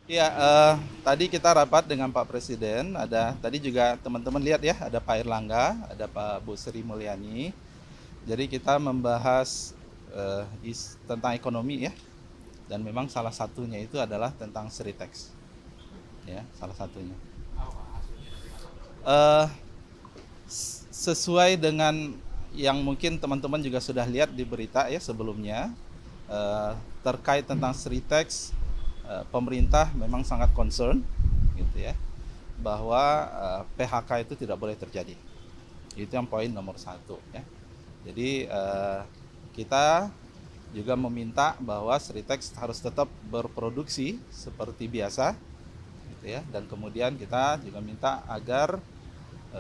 Ya, tadi kita rapat dengan Pak Presiden. Ada tadi juga teman-teman lihat ya, ada Pak Erlangga, ada Pak Bu Sri Mulyani. Jadi kita membahas tentang ekonomi ya, dan memang salah satunya itu adalah tentang Sritex, ya, salah satunya. Eh, Sesuai dengan yang mungkin teman-teman juga sudah lihat di berita ya sebelumnya, eh, terkait tentang Sritex, pemerintah memang sangat concern, gitu ya, bahwa PHK itu tidak boleh terjadi. Itu yang poin nomor satu ya. Jadi kita juga meminta bahwa Sritex harus tetap berproduksi seperti biasa, gitu ya. Dan kemudian kita juga minta agar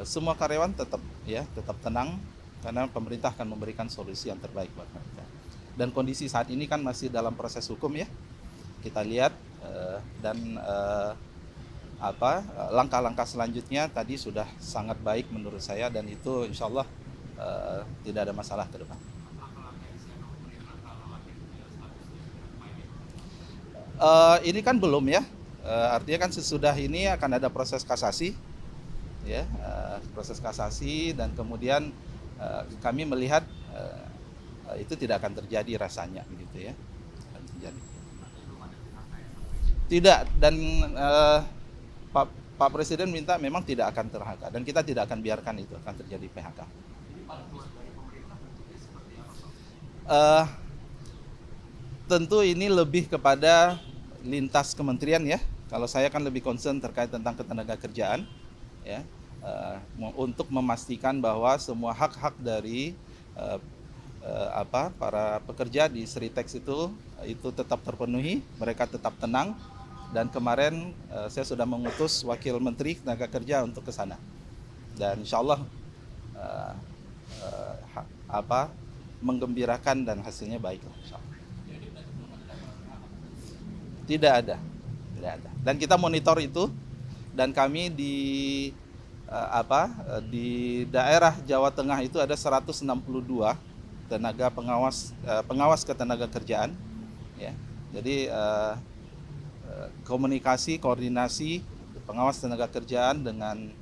semua karyawan tetap tenang karena pemerintah akan memberikan solusi yang terbaik buat mereka. Dan kondisi saat ini kan masih dalam proses hukum ya. Kita lihat dan langkah-langkah selanjutnya tadi sudah sangat baik menurut saya, dan itu insya Allah tidak ada masalah ke depan. Ini kan belum ya. Artinya kan sesudah ini akan ada proses kasasi, ya, proses kasasi, dan kemudian kami melihat itu tidak akan terjadi rasanya, begitu ya. Akan terjadi. Tidak, dan Pak Pak Presiden minta memang tidak akan ter-PHK, dan kita tidak akan biarkan itu akan terjadi PHK. Eh, Tentu ini lebih kepada lintas kementerian ya. Kalau saya kan lebih concern terkait tentang ketenaga kerjaan, ya, untuk memastikan bahwa semua hak-hak dari eh, para pekerja di Sritex itu tetap terpenuhi, mereka tetap tenang. Dan kemarin saya sudah mengutus Wakil Menteri Tenaga Kerja untuk ke sana, dan insya Allah eh, menggembirakan dan hasilnya baik, insya Allah. Tidak ada, tidak ada. Dan kita monitor itu, dan kami di daerah Jawa Tengah itu ada 162 tenaga pengawas ketenaga kerjaan, ya. Jadi komunikasi, koordinasi pengawas tenaga kerjaan dengan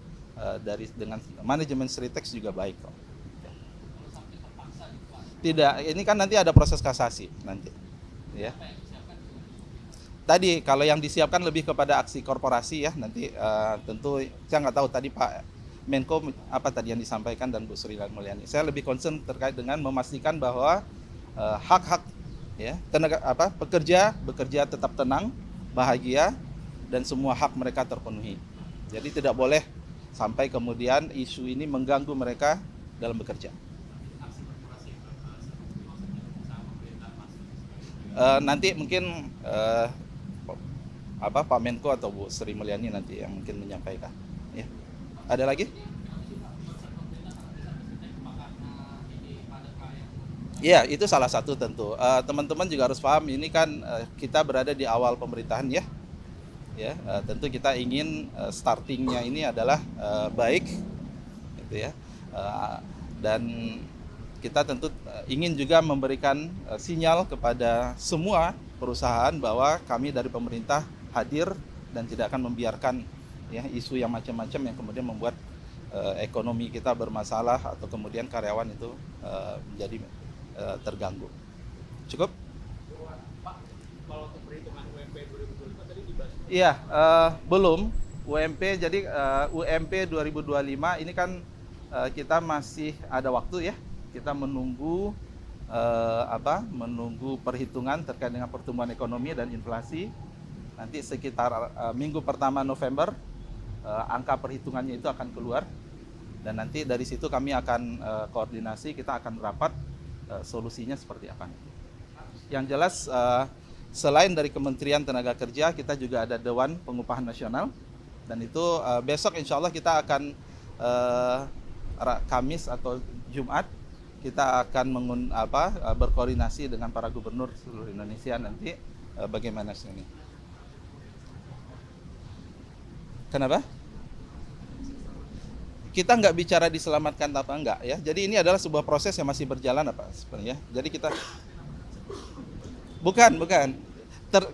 manajemen Sritex juga baik kok. Tidak, ini kan nanti ada proses kasasi nanti, ya. Tadi kalau yang disiapkan lebih kepada aksi korporasi ya, nanti tentu saya nggak tahu tadi Pak Menko apa tadi yang disampaikan, dan Bu Sri Mulyani. Saya lebih concern terkait dengan memastikan bahwa hak-hak ya pekerja bekerja tetap tenang, bahagia, dan semua hak mereka terpenuhi. Jadi tidak boleh sampai kemudian isu ini mengganggu mereka dalam bekerja. Nanti mungkin Pak Menko atau Bu Sri Mulyani nanti yang mungkin menyampaikan. Ya. Ada lagi? Iya, itu salah satu tentu. Teman-teman juga harus paham, ini kan kita berada di awal pemerintahan ya. Ya, tentu kita ingin startingnya ini adalah baik, gitu ya. Dan kita tentu ingin juga memberikan sinyal kepada semua perusahaan bahwa kami dari pemerintah hadir dan tidak akan membiarkan ya isu yang macam-macam yang kemudian membuat ekonomi kita bermasalah atau kemudian karyawan itu menjadi terganggu. Cukup? Pak, kalau untuk perhitungan UMP 2025 tadi dibahas. Iya, belum UMP. Jadi UMP 2025 ini kan kita masih ada waktu ya. Kita menunggu menunggu perhitungan terkait dengan pertumbuhan ekonomi dan inflasi. Nanti sekitar minggu pertama November angka perhitungannya itu akan keluar, dan nanti dari situ kami akan koordinasi, kita akan rapat solusinya seperti apa. Yang jelas selain dari Kementerian Tenaga Kerja, kita juga ada Dewan Pengupahan Nasional, dan itu besok insya Allah kita akan Kamis atau Jumat kita akan berkoordinasi dengan para gubernur seluruh Indonesia nanti bagaimana ini. Kenapa? Kita nggak bicara diselamatkan apa enggak ya. Jadi ini adalah sebuah proses yang masih berjalan sebenarnya. Jadi kita bukan.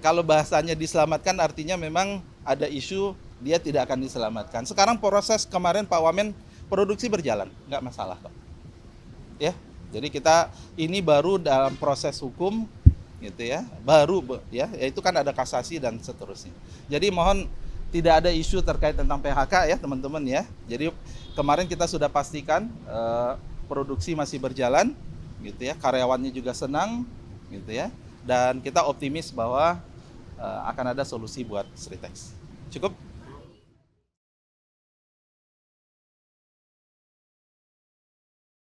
kalau bahasanya diselamatkan artinya memang ada isu dia tidak akan diselamatkan. Sekarang proses kemarin Pak Wamen produksi berjalan, nggak masalah kok. Ya, jadi kita ini baru dalam proses hukum, gitu ya, baru ya, yaitu kan ada kasasi dan seterusnya. Jadi mohon tidak ada isu terkait tentang PHK ya teman-teman ya. Jadi kemarin kita sudah pastikan produksi masih berjalan, gitu ya, karyawannya juga senang, gitu ya. Dan kita optimis bahwa akan ada solusi buat Sritex. Cukup?